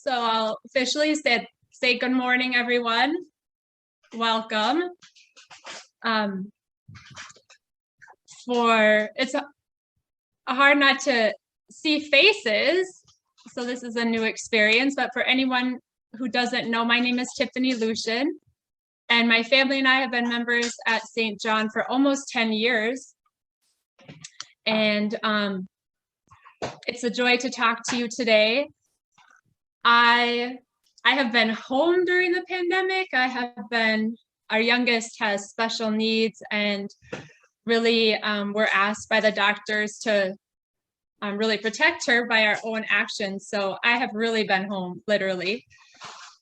So I'll officially say good morning, everyone. Welcome. It's hard not to see faces, so this is a new experience, but for anyone who doesn't know, my name is Tifani Luschen, and my family and I have been members at St. John for almost 10 years. And it's a joy to talk to you today. I have been home during the pandemic. Our youngest has special needs, and really we're asked by the doctors to really protect her by our own actions. So I have really been home, literally.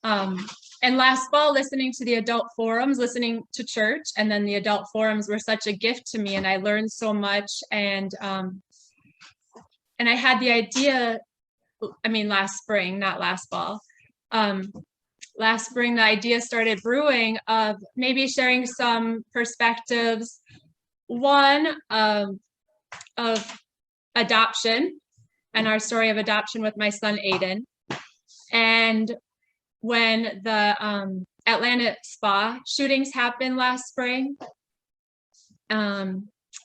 And last fall, listening to the adult forums, listening to church, and then the adult forums were such a gift to me, and I learned so much. And I had the idea, last spring, not last fall. Last spring, the idea started brewing of maybe sharing some perspectives. One of adoption and our story of adoption with my son, Aiden. And when the Atlanta spa shootings happened last spring,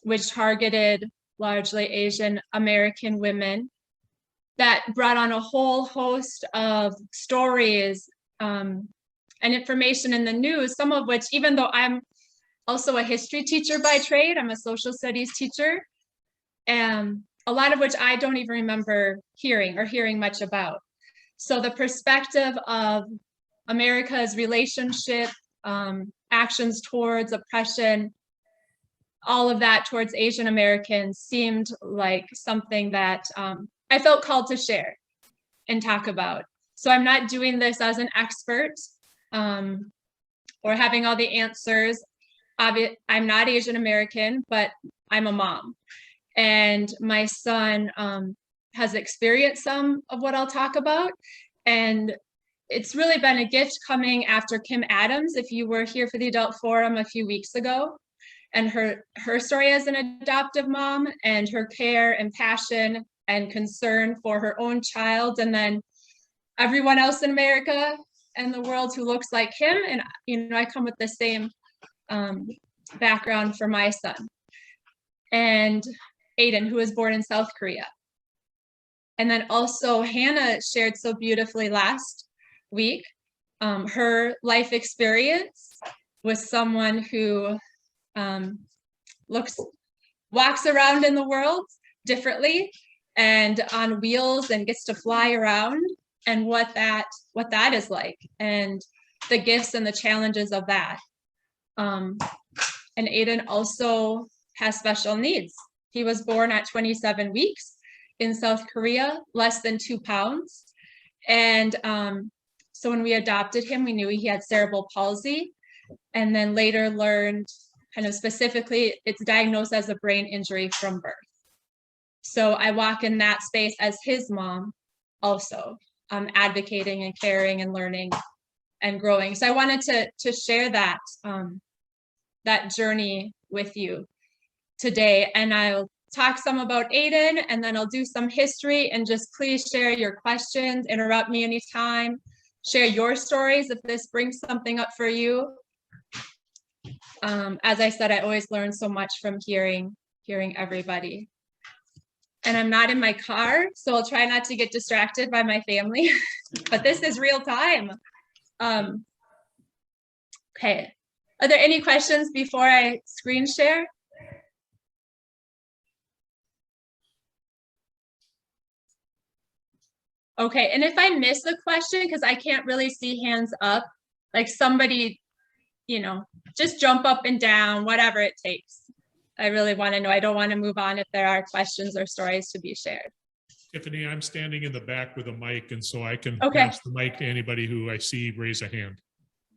which targeted largely Asian American women, that brought on a whole host of stories and information in the news, some of which, even though I'm also a history teacher by trade, I'm a social studies teacher, and a lot of which I don't even remember hearing much about. So the perspective of America's relationship, actions towards oppression, all of that towards Asian Americans seemed like something that I felt called to share and talk about. So I'm not doing this as an expert or having all the answers. I'm not Asian American, but I'm a mom. And my son has experienced some of what I'll talk about. And it's really been a gift coming after Kim Adams, if you were here for the adult forum a few weeks ago, and her story as an adoptive mom, and her care and passion and concern for her own child, and then everyone else in America and the world who looks like him. And I come with the same background for my son. And Aiden, who was born in South Korea. And then also Hannah shared so beautifully last week, her life experience with someone who walks around in the world differently and on wheels and gets to fly around, and what that is like, and the gifts and the challenges of that. And Aiden also has special needs. He was born at 27 weeks in South Korea, less than 2 pounds. And so when we adopted him, we knew he had cerebral palsy, and then later learned kind of specifically it's diagnosed as a brain injury from birth. So I walk in that space as his mom also, advocating and caring and learning and growing. So I wanted to share that journey with you today. And I'll talk some about Aiden, and then I'll do some history, and just please share your questions, interrupt me anytime, share your stories if this brings something up for you. As I said, I always learn so much from hearing everybody. And I'm not in my car, so I'll try not to get distracted by my family, but this is real time. Okay, are there any questions before I screen share? Okay, and if I miss a question, because I can't really see hands up, like somebody, just jump up and down, whatever it takes. I really want to know. I don't want to move on if there are questions or stories to be shared. Tiffany, I'm standing in the back with a mic, and so I can Okay. pass the mic to anybody who I see raise a hand.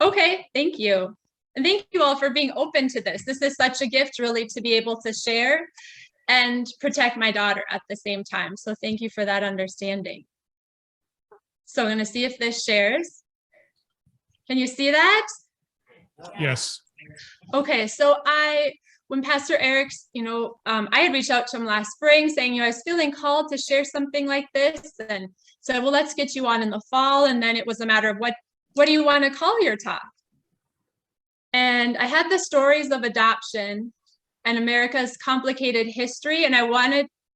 Okay, thank you. And thank you all for being open to this. This is such a gift, really, to be able to share and protect my daughter at the same time. So thank you for that understanding. So I'm going to see if this shares. Can you see that? Yes. Okay, so when Pastor Eric's, I had reached out to him last spring saying, I was feeling called to share something like this, and said, well, let's get you on in the fall. And then it was a matter of what do you want to call your talk? And I had the stories of adoption and America's complicated history. And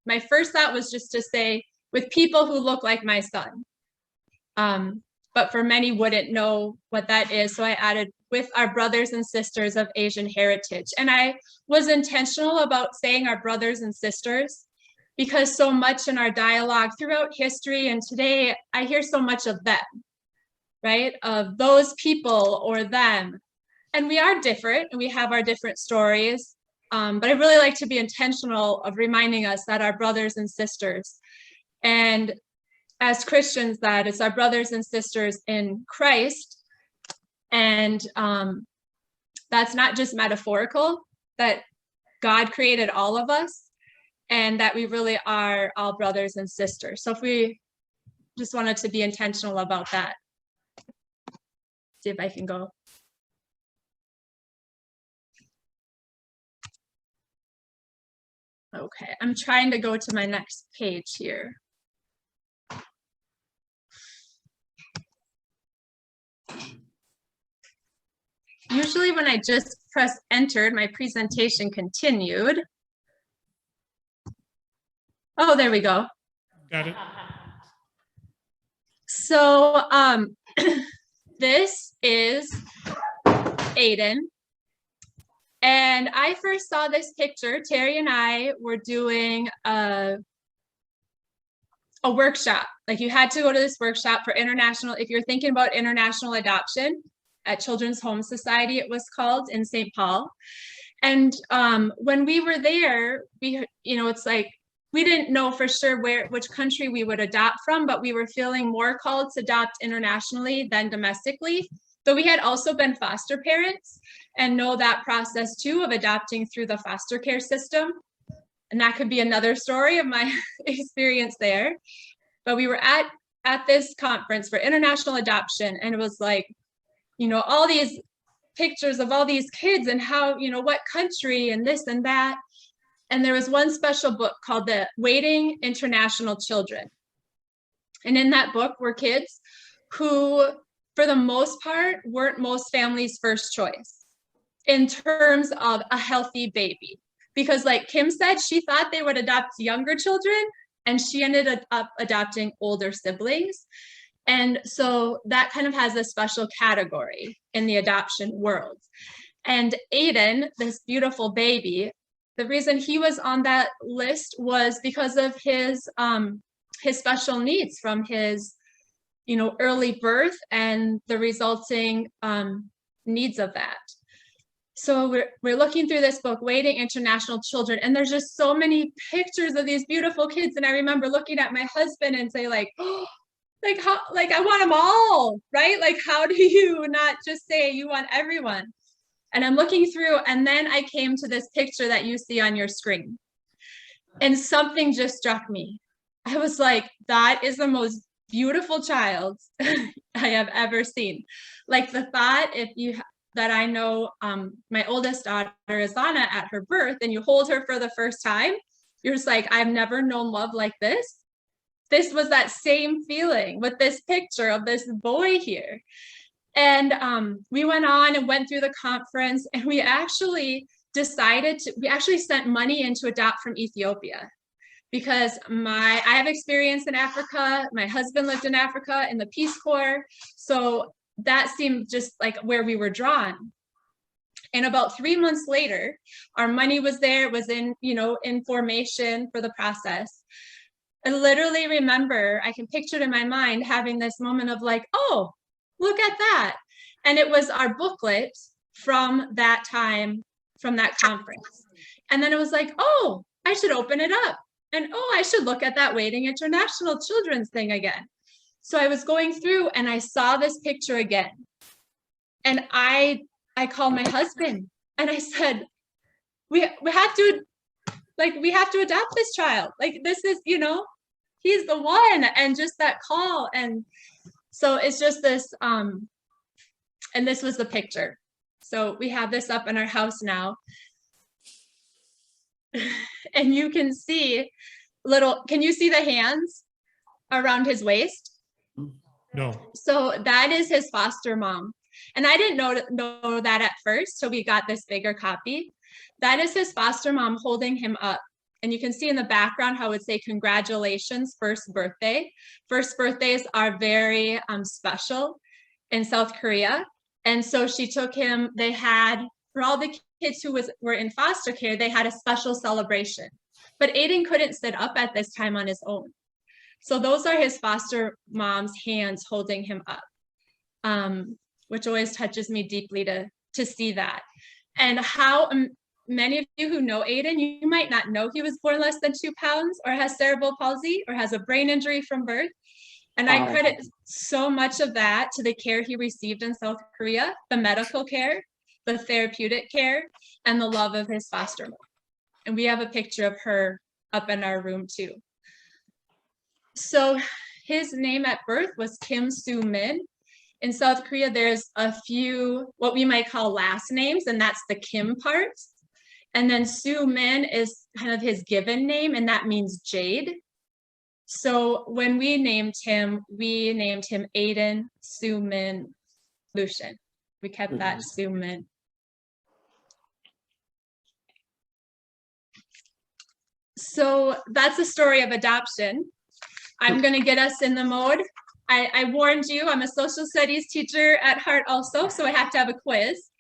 my first thought was just to say, with people who look like my son. But for many wouldn't know what that is. So I added with our brothers and sisters of Asian heritage. And I was intentional about saying our brothers and sisters, because so much in our dialogue throughout history and today, I hear so much of them, right? Of those people or them. And we are different and we have our different stories. But I really like to be intentional of reminding us that our brothers and sisters, and as Christians, that it's our brothers and sisters in Christ. And that's not just metaphorical, that God created all of us and that we really are all brothers and sisters. So if we just wanted to be intentional about that. See if I can go. Okay, I'm trying to go to my next page here. Usually when I just press enter, my presentation continued. Oh, there we go. Got it. So this is Aiden. And I first saw this picture. Terry and I were doing a workshop. Like, you had to go to this workshop for international, if you're thinking about international adoption at Children's Home Society, it was called, in St. Paul. And when we were there, it's like, we didn't know for sure which country we would adopt from, but we were feeling more called to adopt internationally than domestically. Though we had also been foster parents and know that process too of adopting through the foster care system. And that could be another story of my experience there. But we were at this conference for international adoption, and it was like, all these pictures of all these kids and how, what country and this and that. And there was one special book called the Waiting International Children. And in that book were kids who, for the most part, weren't most families' first choice in terms of a healthy baby. Because like Kim said, she thought they would adopt younger children, and she ended up adopting older siblings. And so that kind of has a special category in the adoption world. And Aiden, this beautiful baby, the reason he was on that list was because of his special needs from his, early birth and the resulting needs of that. So we're looking through this book, Waiting International Children, and there's just so many pictures of these beautiful kids. And I remember looking at my husband and say like, oh, I want them all, right? Like, how do you not just say you want everyone? And I'm looking through, and then I came to this picture that you see on your screen. And something just struck me. I was like, that is the most beautiful child I have ever seen. Like, the thought, that I know my oldest daughter is Anna at her birth, and you hold her for the first time, you're just like, I've never known love like this. This was that same feeling with this picture of this boy here. And we went on and went through the conference, and we actually sent money in to adopt from Ethiopia, because I have experience in Africa. My husband lived in Africa in the Peace Corps. So that seemed just like where we were drawn. And about 3 months later, our money was there, it was in formation for the process. I literally remember, I can picture it in my mind, having this moment of like, oh, look at that. And it was our booklet from that time, from that conference. And then it was like, oh, I should open it up. And oh, I should look at that Waiting International Children's thing again. So I was going through and I saw this picture again. And I called my husband and I said, we have to adopt this child. Like, this is, he's the one. And just that call. And so it's just this, and this was the picture. So we have this up in our house now. And you can see can you see the hands around his waist? No. So that is his foster mom. And I didn't know that at first, so we got this bigger copy. That is his foster mom holding him up. And you can see in the background how it would say, congratulations, first birthday. First birthdays are very special in South Korea. And so she took him, they had, for all the kids who were in foster care, they had a special celebration. But Aiden couldn't sit up at this time on his own. So those are his foster mom's hands holding him up, which always touches me deeply to see that. And how many of you who know Aiden, you might not know he was born less than 2 pounds or has cerebral palsy or has a brain injury from birth. And I credit so much of that to the care he received in South Korea, the medical care, the therapeutic care, and the love of his foster mom. And we have a picture of her up in our room too. So his name at birth was Kim Soo-min. In South Korea, there's a few what we might call last names, and that's the Kim part. And then Soo-min is kind of his given name, and that means jade. So when we named him Aiden Soo-min Luschen. We kept that Soo-min. So that's the story of adoption. I'm going to get us in the mode. I warned you, I'm a social studies teacher at heart also, so I have to have a quiz.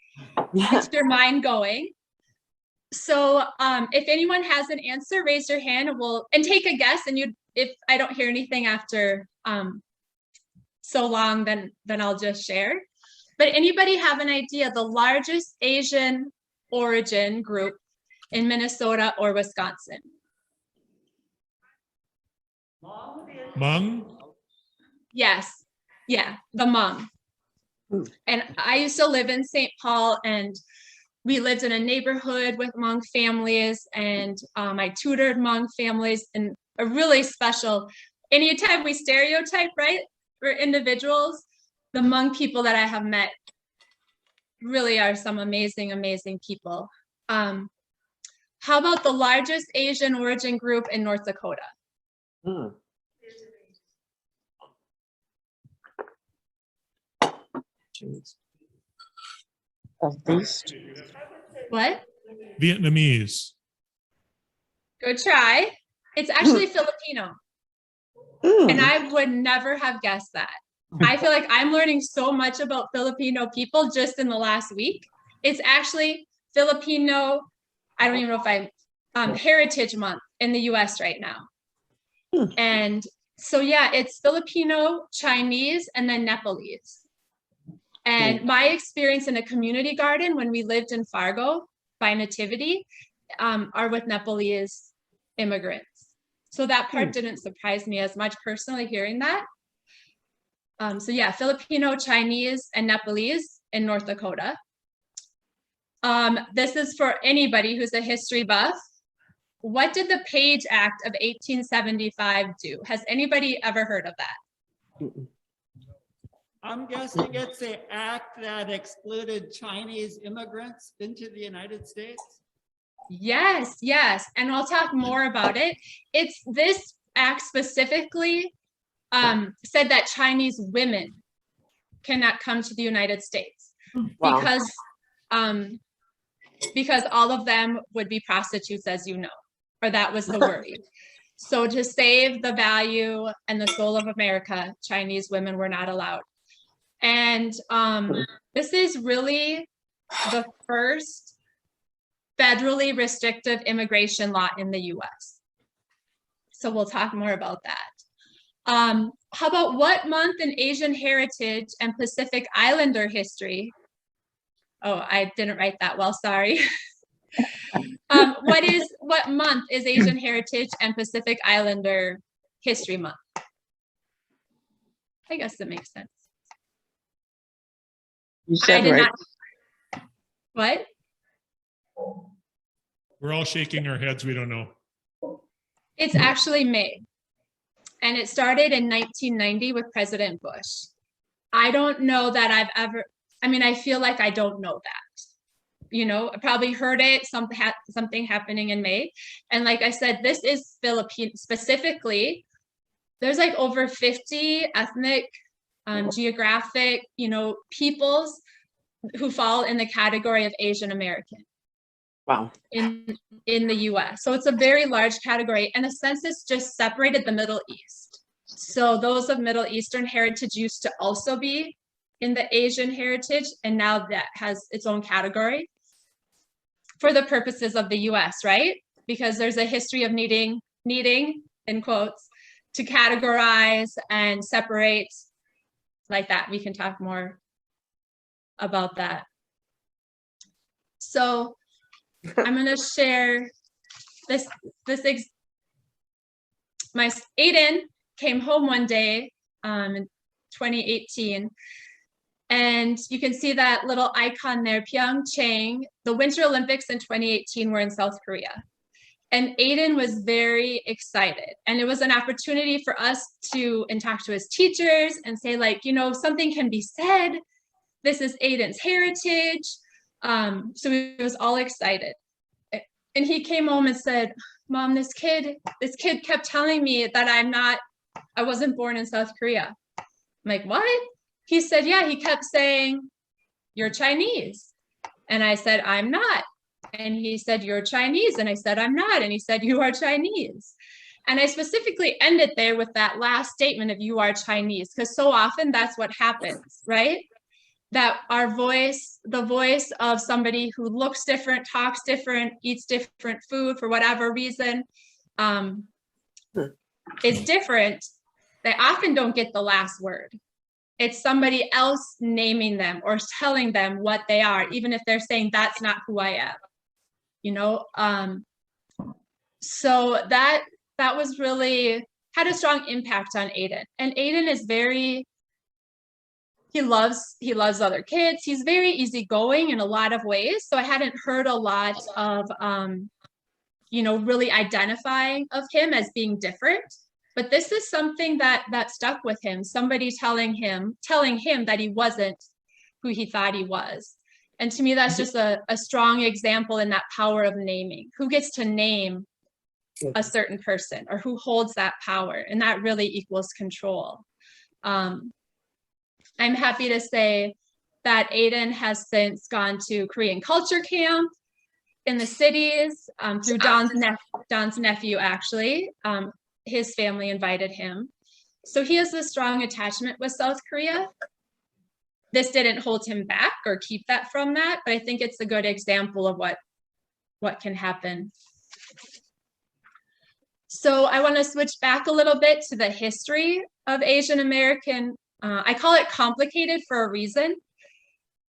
Get your mind going. So if anyone has an answer, raise your hand and take a guess. And if I don't hear anything after so long, then I'll just share. But anybody have an idea, the largest Asian origin group in Minnesota or Wisconsin? Hmong? Yes. Yeah, the Hmong. And I used to live in St. Paul, and we lived in a neighborhood with Hmong families, and I tutored Hmong families, and a really special, anytime we stereotype, right, for individuals, the Hmong people that I have met really are some amazing, amazing people. How about the largest Asian origin group in North Dakota? Of these? What? Vietnamese. Good try. It's actually Filipino. And I would never have guessed that. I feel like I'm learning so much about Filipino people just in the last week. It's actually Filipino, I don't even know if Heritage Month in the US right now. And so, yeah, it's Filipino, Chinese, and then Nepalese. And my experience in a community garden when we lived in Fargo by Nativity are with Nepalese immigrants. So that part didn't surprise me as much personally hearing that. So yeah, Filipino, Chinese, and Nepalese in North Dakota. This is for anybody who's a history buff. What did the Page Act of 1875 do? Has anybody ever heard of that? I'm guessing it's an act that excluded Chinese immigrants into the United States. Yes, yes. And I'll talk more about it. This act specifically said that Chinese women cannot come to the United States because all of them would be prostitutes, as you know, or that was the worry. So to save the value and the soul of America, Chinese women were not allowed. And this is really the first federally restrictive immigration law in the US. So we'll talk more about that. How about what month in Asian heritage and Pacific Islander history? Oh, I didn't write that well, sorry. What month is Asian Heritage and Pacific Islander History Month? I guess that makes sense. You said right. What? We're all shaking our heads. We don't know. It's actually May. And it started in 1990 with President Bush. I don't know that I feel like I don't know that. you know, probably heard it, something happening in May. And like I said, this is Philippine specifically. There's like over 50 ethnic, geographic, you know, peoples who fall in the category of Asian American. Wow. In the US. So it's a very large category, and the census just separated the Middle East. So those of Middle Eastern heritage used to also be in the Asian heritage, and now that has its own category for the purposes of the US, right? Because there's a history of needing, in quotes, to categorize and separate like that. We can talk more about that. So I'm going to share my Aiden came home one day in 2018, and you can see that little icon there, Pyeongchang. The Winter Olympics in 2018 were in South Korea. And Aiden was very excited. And it was an opportunity for us to talk to his teachers and say, like, you know, something can be said. This is Aiden's heritage. So he was all excited. And he came home and said, Mom, this kid kept telling me that I wasn't born in South Korea. I'm like, what? He said, yeah, he kept saying, you're Chinese. And I said, I'm not. And he said, you're Chinese. And I said, I'm not. And he said, you are Chinese. And I specifically ended there with that last statement of you are Chinese, because so often that's what happens, right? That our voice, the voice of somebody who looks different, talks different, eats different food for whatever reason, is different. They often don't get the last word. It's somebody else naming them or telling them what they are, even if they're saying that's not who I am, you know? So that was really, had a strong impact on Aiden. And Aiden is he loves other kids. He's very easygoing in a lot of ways. So I hadn't heard a lot of, you know, really identifying of him as being different. But this is something that stuck with him. Somebody telling him that he wasn't who he thought he was. And to me, that's just a strong example in that power of naming. Who gets to name a certain person, or who holds that power? And that really equals control. I'm happy to say that Aiden has since gone to Korean culture camp in the cities through Don's nephew, actually. His family invited him. So he has a strong attachment with South Korea. This didn't hold him back or keep that from that, but I think it's a good example of what can happen. So I want to switch back a little bit to the history of Asian American. I call it complicated for a reason.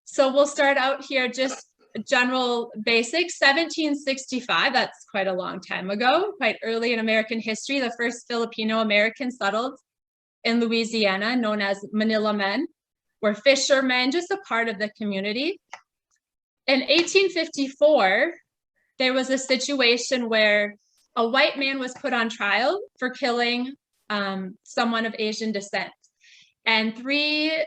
So we'll start out here, just general basics. 1765, that's quite a long time ago, quite early in American history. The first Filipino Americans settled in Louisiana, known as Manila Men, were fishermen, just a part of the community. In 1854, there was a situation where a white man was put on trial for killing someone of Asian descent. And three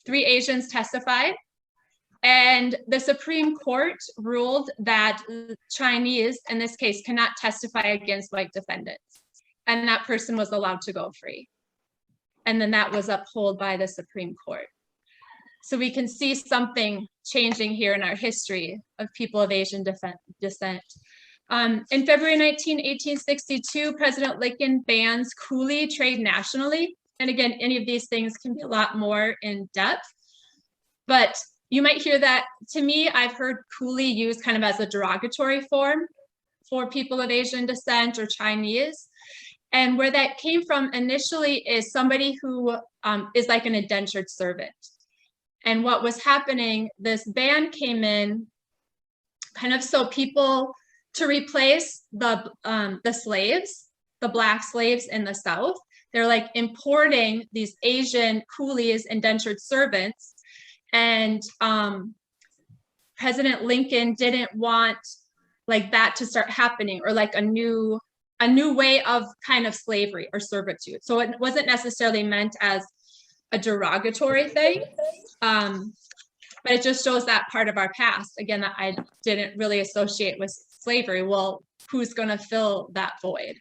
Asians testified, and the Supreme Court ruled that Chinese, in this case, cannot testify against white defendants, and that person was allowed to go free. And then that was upheld by the Supreme Court. So we can see something changing here in our history of people of Asian descent. In February 1862, President Lincoln bans coolie trade nationally. And again, any of these things can be a lot more in depth, but you might hear that. To me, I've heard coolie used kind of as a derogatory form for people of Asian descent or Chinese. And where that came from initially is somebody who is like an indentured servant. And what was happening, this ban came in kind of so people, to replace the slaves, the Black slaves in the South, they're like importing these Asian coolies, indentured servants. And President Lincoln didn't want like that to start happening, or like a new way of kind of slavery or servitude. So it wasn't necessarily meant as a derogatory thing, but but it just shows that part of our past, again, that I didn't really associate with slavery. Well, who's going to fill that void?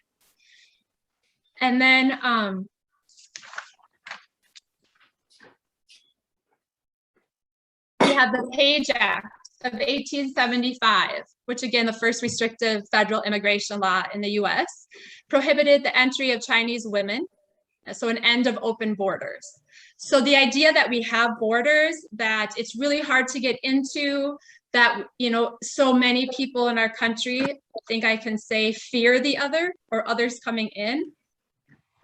And then we have the Page Act of 1875, which again, the first restrictive federal immigration law in the US, prohibited the entry of Chinese women, so an end of open borders. So the idea that we have borders, that it's really hard to get into, that, you know, so many people in our country, I think I can say, fear the other or others coming in.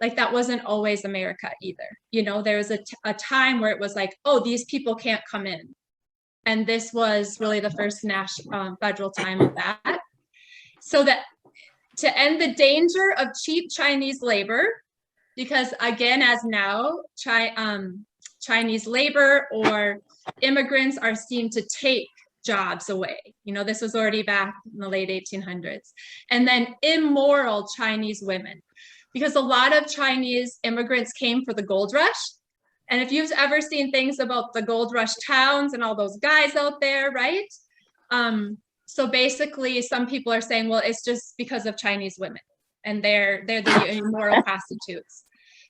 Like, that wasn't always America either. You know, there was a time where it was like, oh, these people can't come in. And this was really the first national federal time of that. So that to end the danger of cheap Chinese labor, because again, as now, Chinese labor or immigrants are seen to take jobs away. You know, this was already back in the late 1800s. And then immoral Chinese women, because a lot of Chinese immigrants came for the gold rush. And if you've ever seen things about the gold rush towns and all those guys out there, right? So basically, some people are saying, well, it's just because of Chinese women, and they're the immoral prostitutes.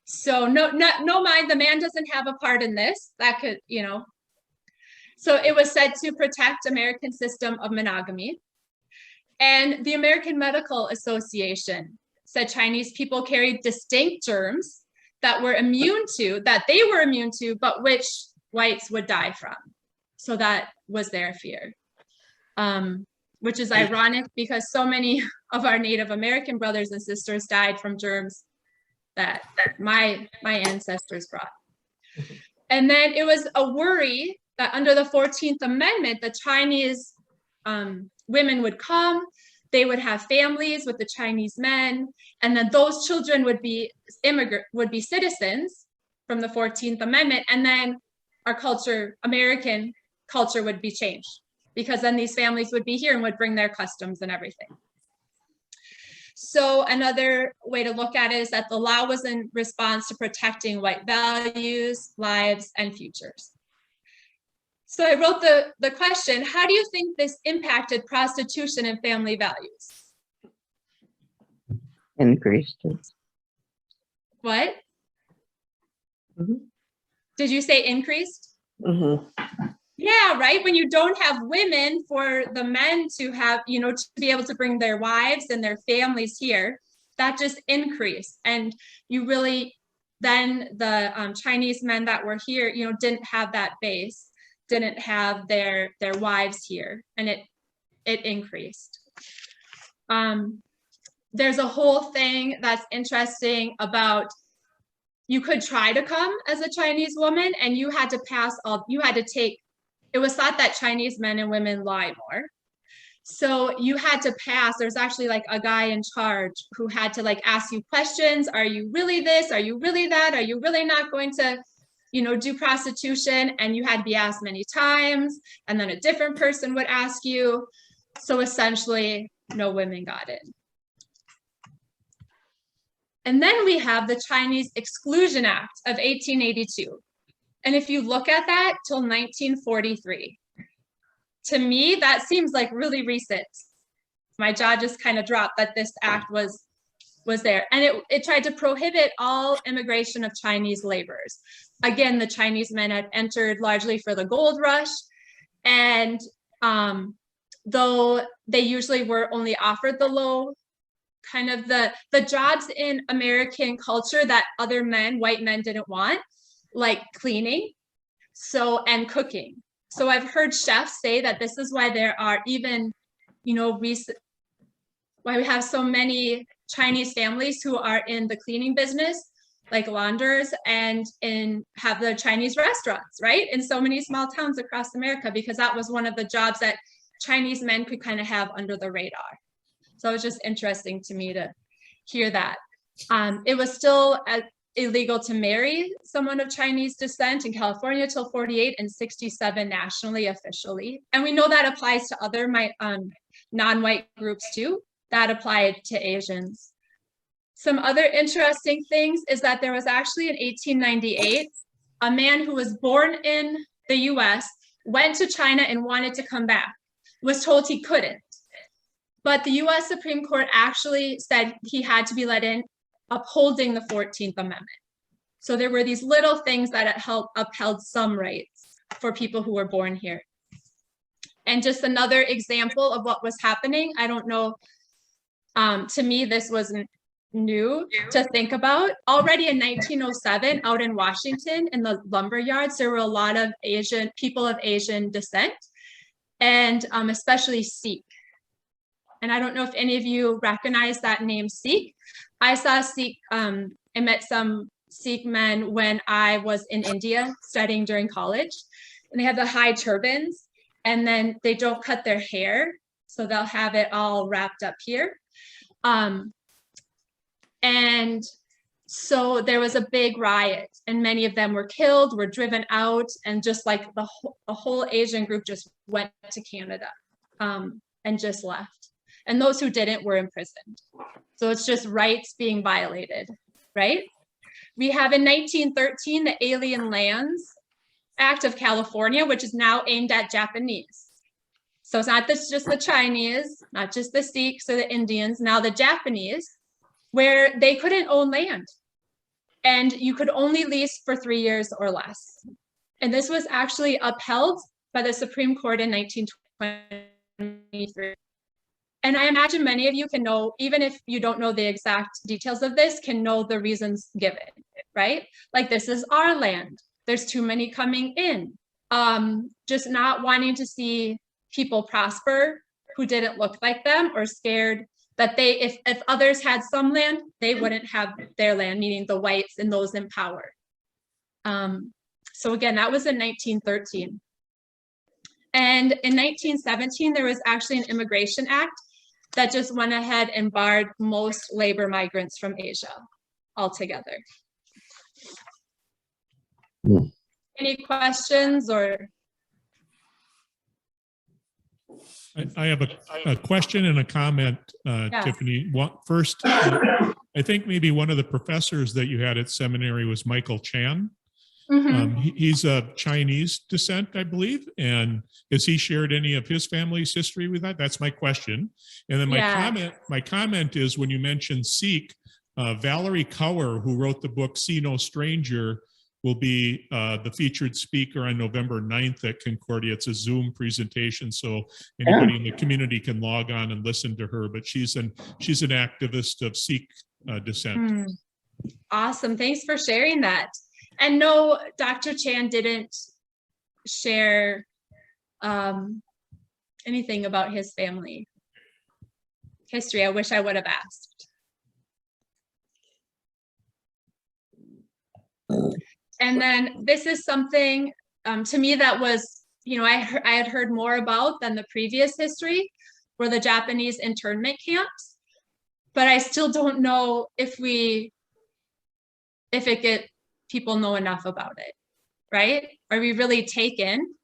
So no mind, the man doesn't have a part in this. That could, you know. So it was said to protect American system of monogamy. And the American Medical Association said Chinese people carried distinct germs that they were immune to, but which whites would die from. So that was their fear, which is ironic because so many of our Native American brothers and sisters died from germs that my ancestors brought. And then it was a worry that under the 14th Amendment, the Chinese women would come, they would have families with the Chinese men, and then those children would be citizens from the 14th Amendment, and then our culture, American culture, would be changed, because then these families would be here and would bring their customs and everything. So another way to look at it is that the law was in response to protecting white values, lives, and futures. So I wrote the question, how do you think this impacted prostitution and family values? Increased. What? Mm-hmm. Did you say increased? Mm-hmm. Yeah, right. When you don't have women for the men to have, you know, to be able to bring their wives and their families here, that just increased. And you really, then the Chinese men that were here, you know, didn't have that base, didn't have their wives here, and it increased. There's a whole thing that's interesting about, you could try to come as a Chinese woman and you had to pass it was thought that Chinese men and women lie more. So you had to pass, there's actually like a guy in charge who had to like ask you questions. Are you really this? Are you really that? Are you really not going to, you know, do prostitution? And you had to be asked many times, and then a different person would ask you. So essentially, no women got in. And then we have the Chinese Exclusion Act of 1882. And if you look at that till 1943, to me, that seems like really recent. My jaw just kind of dropped that this act was there. And it tried to prohibit all immigration of Chinese laborers. Again, the Chinese men had entered largely for the gold rush. And though they usually were only offered the low, kind of the jobs in American culture that other men, white men, didn't want, like cleaning, and cooking. So I've heard chefs say that this is why there are even, you know, why we have so many Chinese families who are in the cleaning business, like launders, and have the Chinese restaurants, right? In so many small towns across America, because that was one of the jobs that Chinese men could kind of have under the radar. So it was just interesting to me to hear that. It was still illegal to marry someone of Chinese descent in California till 48 and 67 nationally, officially. And we know that applies to other non-white groups too. That applied to Asians. Some other interesting things is that there was actually in 1898, a man who was born in the US went to China and wanted to come back, was told he couldn't. But the US Supreme Court actually said he had to be let in, upholding the 14th Amendment. So there were these little things that upheld some rights for people who were born here. And just another example of what was happening, I don't know, to me, this wasn't new to think about. Already in 1907, out in Washington, in the lumber yards, there were a lot of people of Asian descent, and especially Sikh. And I don't know if any of you recognize that name, Sikh. I saw Sikh, I met some Sikh men when I was in India studying during college, and they have the high turbans, and then they don't cut their hair, so they'll have it all wrapped up here. And so there was a big riot, and many of them were killed, were driven out, and just like the whole Asian group just went to Canada and just left. And those who didn't were imprisoned. So it's just rights being violated, right? We have in 1913, the Alien Lands Act of California, which is now aimed at Japanese. So it's not just the Chinese, not just the Sikhs or the Indians, now the Japanese, where they couldn't own land. And you could only lease for 3 years or less. And this was actually upheld by the Supreme Court in 1923. And I imagine many of you can know, even if you don't know the exact details of this, can know the reasons given, right? Like, this is our land. There's too many coming in. Just not wanting to see people prosper who didn't look like them, or scared that if others had some land, they wouldn't have their land, meaning the whites and those in power. So again, that was in 1913. And in 1917, there was actually an Immigration Act that just went ahead and barred most labor migrants from Asia altogether. Any questions or? I have a question and a comment, Yeah. Tiffany. First, I think maybe one of the professors that you had at seminary was Michael Chan. He's of Chinese descent, I believe. And has he shared any of his family's history with that? That's my question. And then my comment is, when you mentioned Sikh, Valerie Cower, who wrote the book See No Stranger, will be the featured speaker on November 9th at Concordia. It's a Zoom presentation, so anybody in the community can log on and listen to her. But she's an activist of Sikh descent. Awesome, thanks for sharing that. And no, Dr. Chan didn't share anything about his family history. I wish I would have asked. And then this is something to me that was, I had heard more about than the previous history, were the Japanese internment camps. But I still don't know if people know enough about it, right? Are we really taken?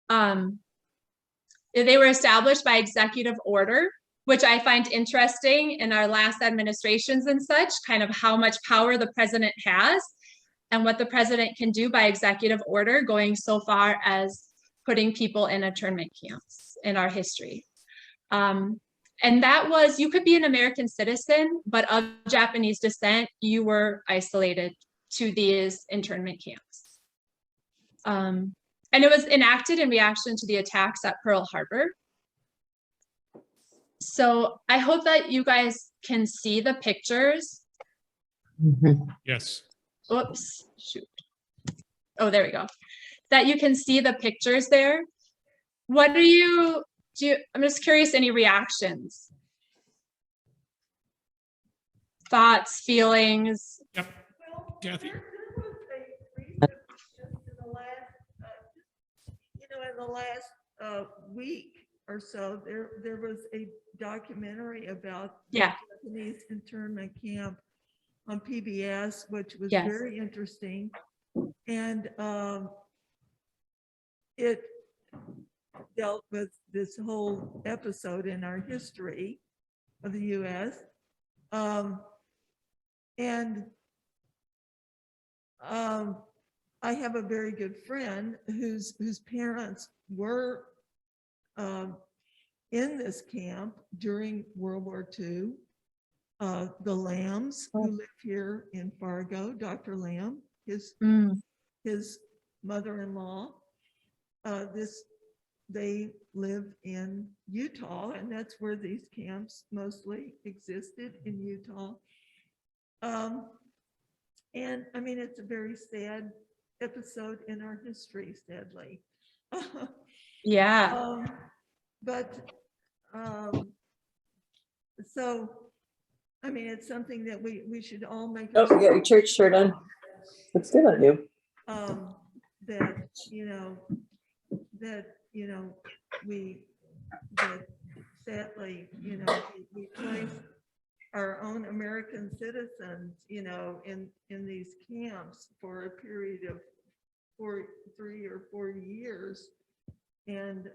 They were established by executive order, which I find interesting in our last administrations and such, kind of how much power the president has and what the president can do by executive order, going so far as putting people in internment camps in our history. And that was, you could be an American citizen, but of Japanese descent, you were isolated to these internment camps. And it was enacted in reaction to the attacks at Pearl Harbor. So I hope that you guys can see the pictures. Yes. Oops, shoot. Oh, there we go. That you can see the pictures there. What I'm just curious, any reactions? Thoughts, feelings? Yep. Kathy. There was a recent, just in the last week or so, there was a documentary about the Japanese internment camp on PBS, which was very interesting. And it dealt with this whole episode in our history of the US. I have a very good friend whose parents were in this camp during World War II. The Lambs, who live here in Fargo, Dr. Lamb, his mother-in-law, they live in Utah, and that's where these camps mostly existed, in Utah. And I mean, it's a very sad episode in our history, sadly. Yeah. So, I mean, it's something that we should all make. Oh, you got your church shirt on. Looks good on you. That, that sadly, we place our own American citizens, in these camps for a period of 3 or 4 years. And,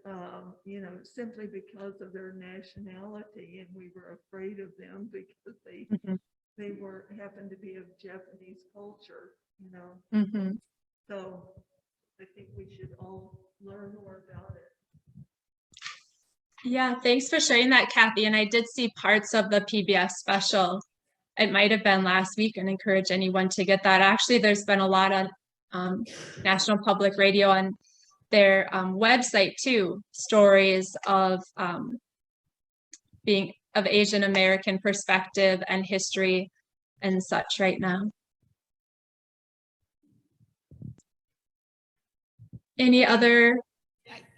simply because of their nationality, and we were afraid of them because they happened to be of Japanese culture, So I think we should all learn more about it. Yeah, thanks for sharing that, Kathy. And I did see parts of the PBS special. It might have been last week, and encourage anyone to get that. Actually, there's been a lot on National Public Radio on their website too, stories of being of Asian American perspective and history and such right now. Any other?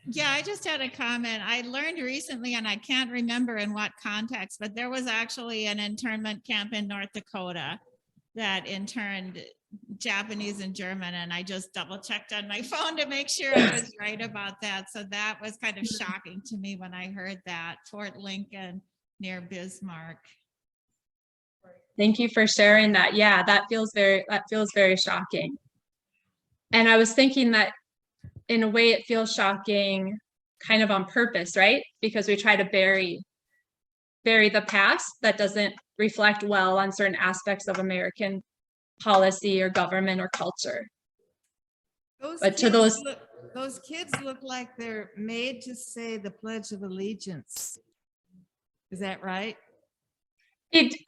Yeah, I just had a comment. I learned recently, and I can't remember in what context, but there was actually an internment camp in North Dakota that interned Japanese and German, and I just double checked on my phone to make sure I was right about that. So that was kind of shocking to me when I heard that. Fort Lincoln near Bismarck. Thank you for sharing that. Yeah, that feels very shocking. And I was thinking that in a way it feels shocking kind of on purpose, right? Because we try to bury the past that doesn't reflect well on certain aspects of American policy or government or culture. But to those kids look like they're made to say the Pledge of Allegiance. Is that right?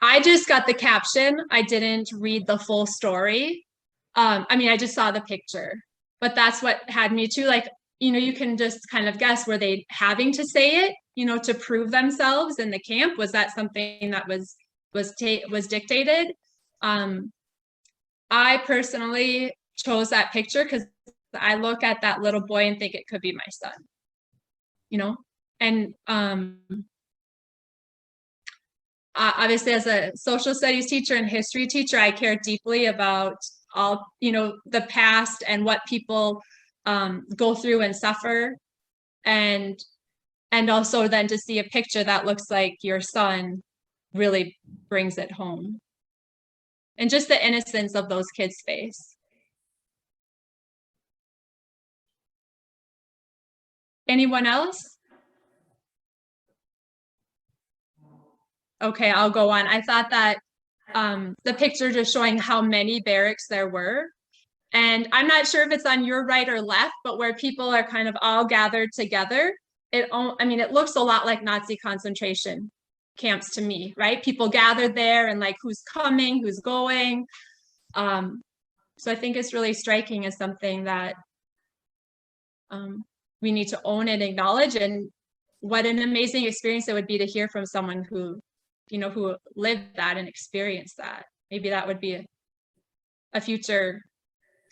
I just got the caption. I didn't read the full story. I mean, I just saw the picture, but that's what had me too. Like, you can just kind of guess, were they having to say it, to prove themselves in the camp? Was that something that was dictated? I personally chose that picture because I look at that little boy and think it could be my son, and obviously as a social studies teacher and history teacher, I care deeply about all, the past and what people go through and suffer. And also then to see a picture that looks like your son really brings it home. And just the innocence of those kids' face. Anyone else? Okay, I'll go on. I thought that the picture just showing how many barracks there were. And I'm not sure if it's on your right or left, but where people are kind of all gathered together, it looks a lot like Nazi concentration camps to me, right? People gathered there and like who's coming, who's going. So I think it's really striking as something that we need to own and acknowledge, and what an amazing experience it would be to hear from someone who lived that and experienced that. Maybe that would be a future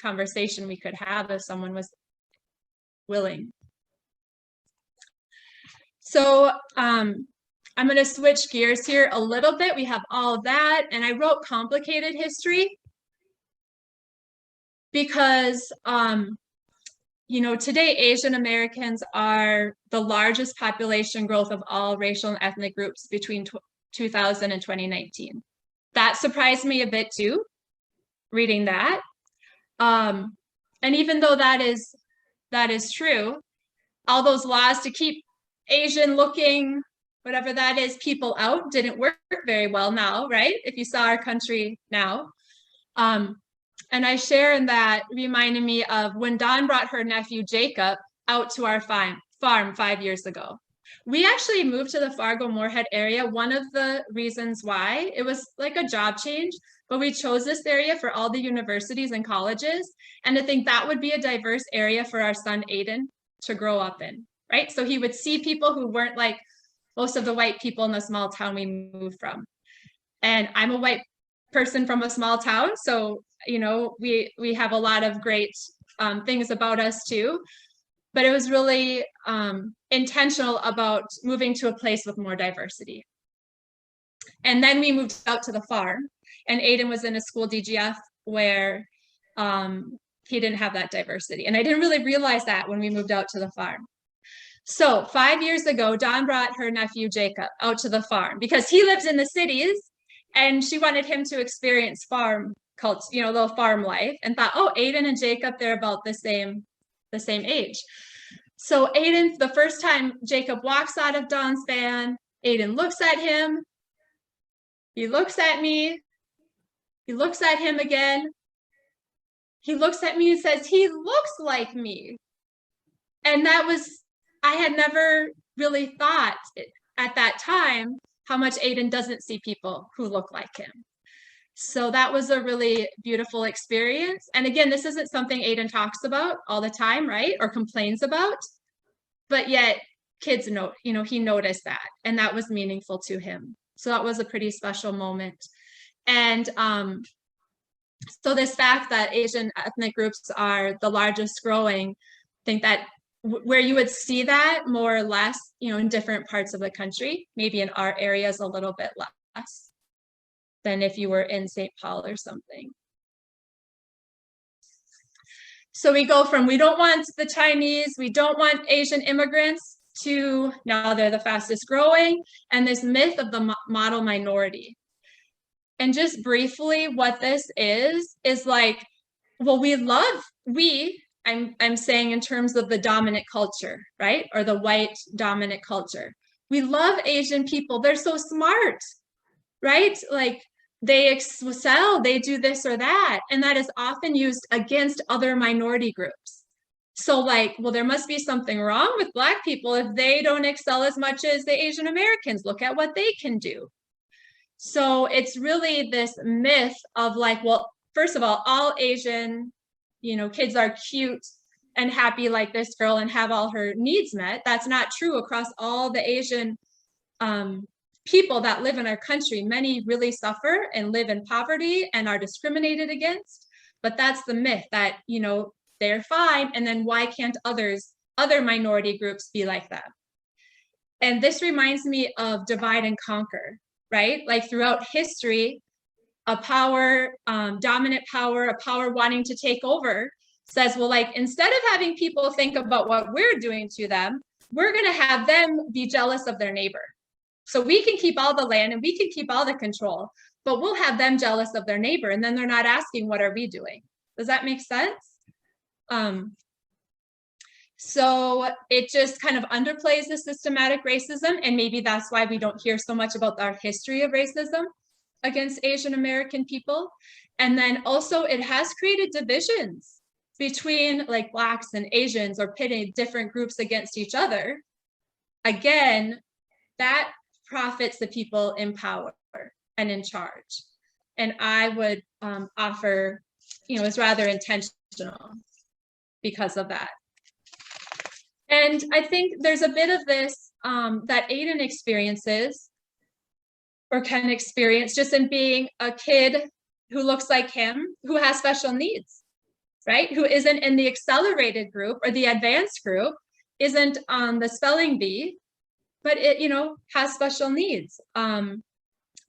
conversation we could have if someone was willing. So I'm going to switch gears here a little bit. We have all of that, and I wrote complicated history because today Asian Americans are the largest population growth of all racial and ethnic groups between 2000 and 2019. That surprised me a bit too, reading that. And even though that is true, all those laws to keep Asian looking, whatever that is, people out didn't work very well now, right? If you saw our country now. And I share in that reminding me of when Dawn brought her nephew Jacob out to our farm 5 years ago. We actually moved to the Fargo-Moorhead area. One of the reasons why, it was like a job change, but we chose this area for all the universities and colleges. And I think that would be a diverse area for our son Aiden to grow up in, right? So he would see people who weren't like most of the white people in the small town we moved from. And I'm a white person from a small town, so we have a lot of great things about us too. But it was really intentional about moving to a place with more diversity. And then we moved out to the farm, and Aiden was in a school DGF where he didn't have that diversity. And I didn't really realize that when we moved out to the farm. So 5 years ago, Dawn brought her nephew Jacob out to the farm because he lives in the cities, and she wanted him to experience farm culture, the farm life, and thought, oh, Aiden and Jacob, they're about the same age. So Aiden, the first time Jacob walks out of Dawn's van, Aiden looks at him, he looks at me, he looks at him again, he looks at me and says, he looks like me. And I had never really thought at that time how much Aiden doesn't see people who look like him. So that was a really beautiful experience. And again, this isn't something Aiden talks about all the time, right? Or complains about, but yet kids know, he noticed that, and that was meaningful to him. So that was a pretty special moment. And so this fact that Asian ethnic groups are the largest growing, I think that where you would see that more or less, in different parts of the country, maybe in our areas a little bit less than if you were in St. Paul or something. So we go from, we don't want the Chinese, we don't want Asian immigrants, to now they're the fastest growing, and this myth of the model minority. And just briefly, what this is like, well, I'm saying in terms of the dominant culture, right? Or the white dominant culture. We love Asian people. They're so smart, right? Like they excel, they do this or that. And that is often used against other minority groups. So like, well, there must be something wrong with Black people if they don't excel as much as the Asian Americans. Look at what they can do. So it's really this myth of like, well, first of all Asian, kids are cute and happy like this girl and have all her needs met. That's not true across all the Asian people that live in our country. Many really suffer and live in poverty and are discriminated against. But that's the myth that, they're fine. And then why can't other minority groups be like that? And this reminds me of divide and conquer, right? Like throughout history, a power, dominant power, a power wanting to take over says, well, like, instead of having people think about what we're doing to them, we're going to have them be jealous of their neighbor. So we can keep all the land and we can keep all the control, but we'll have them jealous of their neighbor. And then they're not asking, what are we doing? Does that make sense? So it just kind of underplays the systematic racism. And maybe that's why we don't hear so much about our history of racism against Asian American people. And then also it has created divisions between like Blacks and Asians, or pitting different groups against each other. Again, that profits the people in power and in charge. And I would offer, it's rather intentional because of that. And I think there's a bit of this that Aiden experiences or can experience just in being a kid who looks like him, who has special needs, right? Who isn't in the accelerated group or the advanced group, isn't on the spelling bee, but it, has special needs.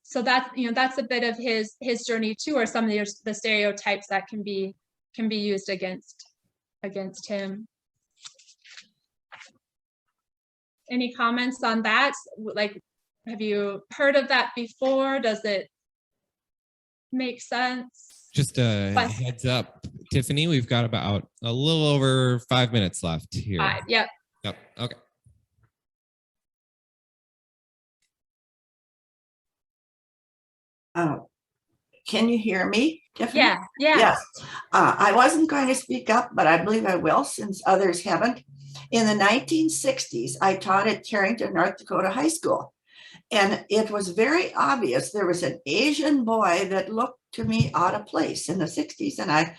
So that's a bit of his journey too, or some of the stereotypes that can be used against him. Any comments on that? Like, have you heard of that before? Does it make sense? Just a heads up, Tiffany, we've got about a little over 5 minutes left here. 5, yep. Yep, okay. Can you hear me, Tiffany? Yeah, yeah. Yes. I wasn't going to speak up, but I believe I will since others haven't. In the 1960s, I taught at Carrington, North Dakota High School. And it was very obvious there was an Asian boy that looked to me out of place in the 60s. And a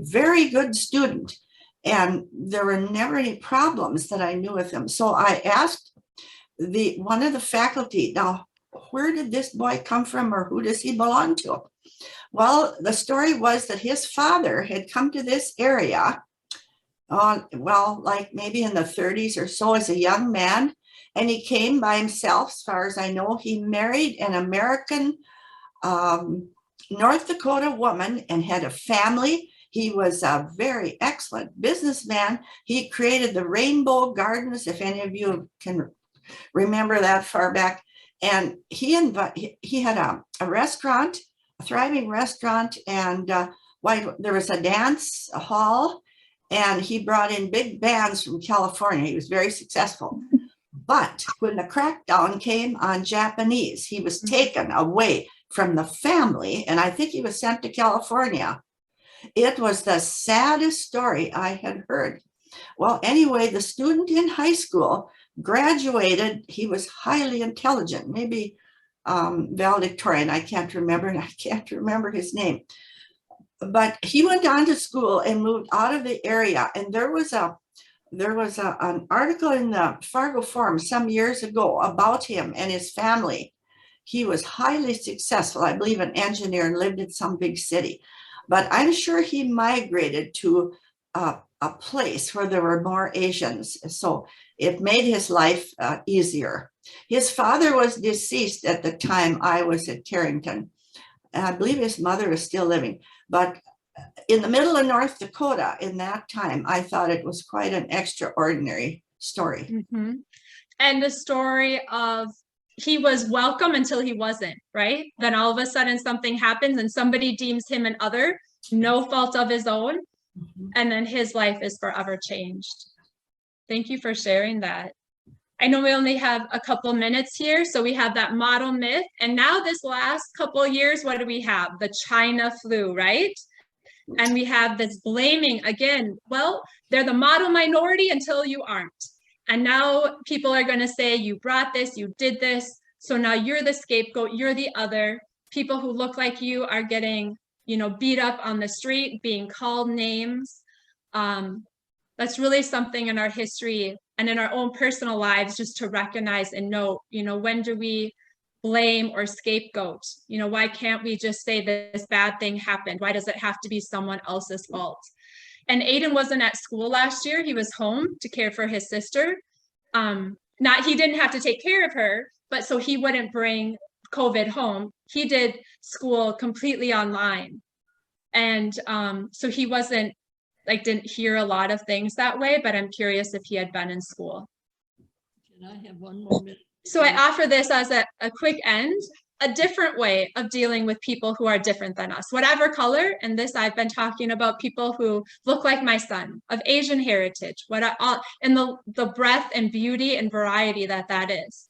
very good student. And there were never any problems that I knew with him. So I asked one of the faculty, now, where did this boy come from, or who does he belong to? Well, the story was that his father had come to this area, like maybe in the 30s or so as a young man, and he came by himself. As far as I know, he married an American North Dakota woman and had a family. He was a very excellent businessman. He created the Rainbow Gardens, if any of you can remember that far back. And he had a restaurant, a thriving restaurant, and there was a dance hall, and he brought in big bands from California. He was very successful. But when the crackdown came on Japanese, he was taken away from the family, and I think he was sent to California. It was the saddest story I had heard. Well, anyway, the student in high school graduated. He was highly intelligent, maybe valedictorian. I can't remember, and I can't remember his name. But he went on to school and moved out of the area. And there was an article in the Fargo Forum some years ago about him and his family. He was highly successful, I believe an engineer, and lived in some big city. But I'm sure he migrated to a place where there were more Asians. So it made his life easier. His father was deceased at the time I was at Carrington. And I believe his mother is still living. But in the middle of North Dakota in that time, I thought it was quite an extraordinary story. Mm-hmm. And the story of he was welcome until he wasn't, right? Then all of a sudden something happens and somebody deems him an other, no fault of his own. Mm-hmm. And then his life is forever changed. Thank you for sharing that. I know we only have a couple minutes here, so we have that model myth. And now this last couple of years, what do we have? The China flu, right? And we have this blaming again. Well, they're the model minority until you aren't. And now people are going to say, you brought this, you did this. So now you're the scapegoat, you're the other. People who look like you are getting, beat up on the street, being called names. That's really something in our history and in our own personal lives, just to recognize and note, when do we blame or scapegoat? Why can't we just say this bad thing happened? Why does it have to be someone else's fault? And Aiden wasn't at school last year. He was home to care for his sister. He didn't have to take care of her, but so he wouldn't bring COVID home. He did school completely online. And so he wasn't didn't hear a lot of things that way, but I'm curious if he had been in school. Can I have one more minute? So I offer this as a quick end, a different way of dealing with people who are different than us, whatever color. And this, I've been talking about people who look like my son, of Asian heritage, and the breadth and beauty and variety that is.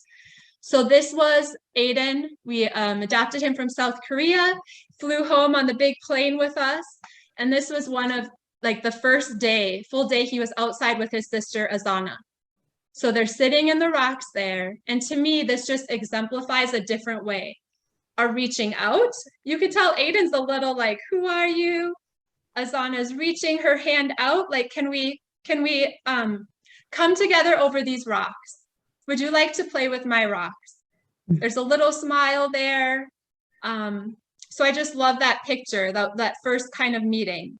So this was Aiden. We adopted him from South Korea, flew home on the big plane with us. And this was one of the first day, full day, he was outside with his sister, Azana. So they're sitting in the rocks there. And to me, this just exemplifies a different way of reaching out. You could tell Aiden's a little who are you? Azana's reaching her hand out. Can we come together over these rocks? Would you like to play with my rocks? There's a little smile there. So I just love that picture, that first kind of meeting.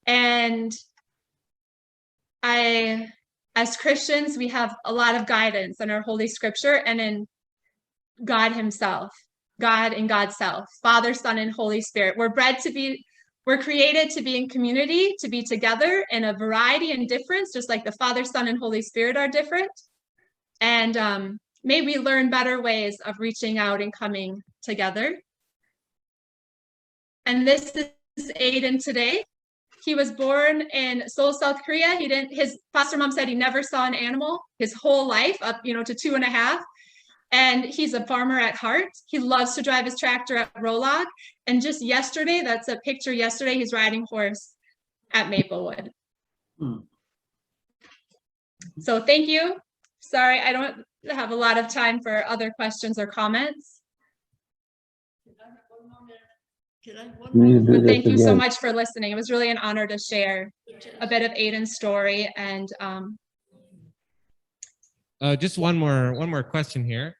And as Christians, we have a lot of guidance in our Holy Scripture and in God himself, God and God's self, Father, Son, and Holy Spirit. We're created to be in community, to be together in a variety and difference, just like the Father, Son, and Holy Spirit are different. And may we learn better ways of reaching out and coming together. And this is Aiden today. He was born in Seoul, South Korea. His foster mom said he never saw an animal his whole life, up to 2.5. And he's a farmer at heart. He loves to drive his tractor at Rolog. And just yesterday, that's a picture yesterday, he's riding horse at Maplewood. So thank you. Sorry, I don't have a lot of time for other questions or comments. But thank you so much for listening. It was really an honor to share a bit of Aiden's story. And just one more question here.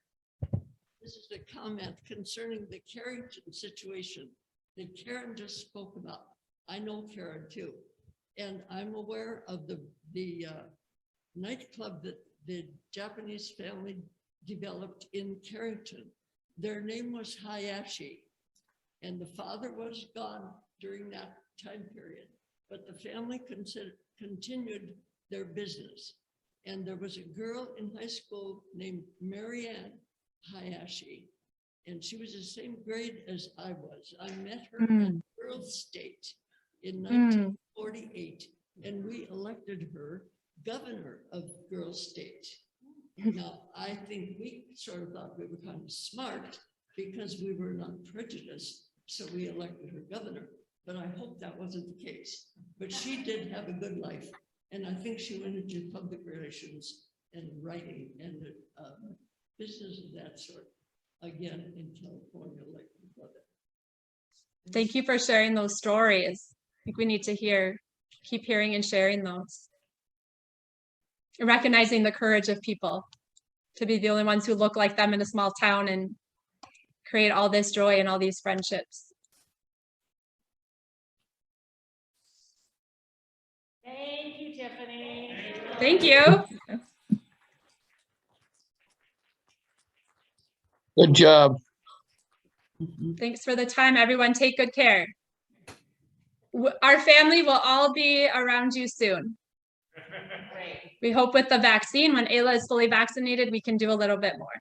This is a comment concerning the Carrington situation that Karen just spoke about. I know Karen too, and I'm aware of the nightclub that the Japanese family developed in Carrington. Their name was Hayashi, and the father was gone during that time period, but the family continued their business. And there was a girl in high school named Marianne Hayashi, and she was the same grade as I was. I met her at Girls State in 1948, and we elected her governor of Girls State. Now, I think we sort of thought we were kind of smart because we were not prejudiced, so we elected her governor. But I hope that wasn't the case. But she did have a good life, and I think she went into public relations and writing and business of that sort, again, in California, like my brother. thank you for sharing those stories. I think we need to keep hearing and sharing those. Recognizing the courage of people to be the only ones who look like them in a small town and create all this joy and all these friendships. Thank you, Tiffany. Thank you. Good job. Thanks for the time, everyone. Take good care. Our family will all be around you soon. We hope with the vaccine, when Ayla is fully vaccinated, we can do a little bit more.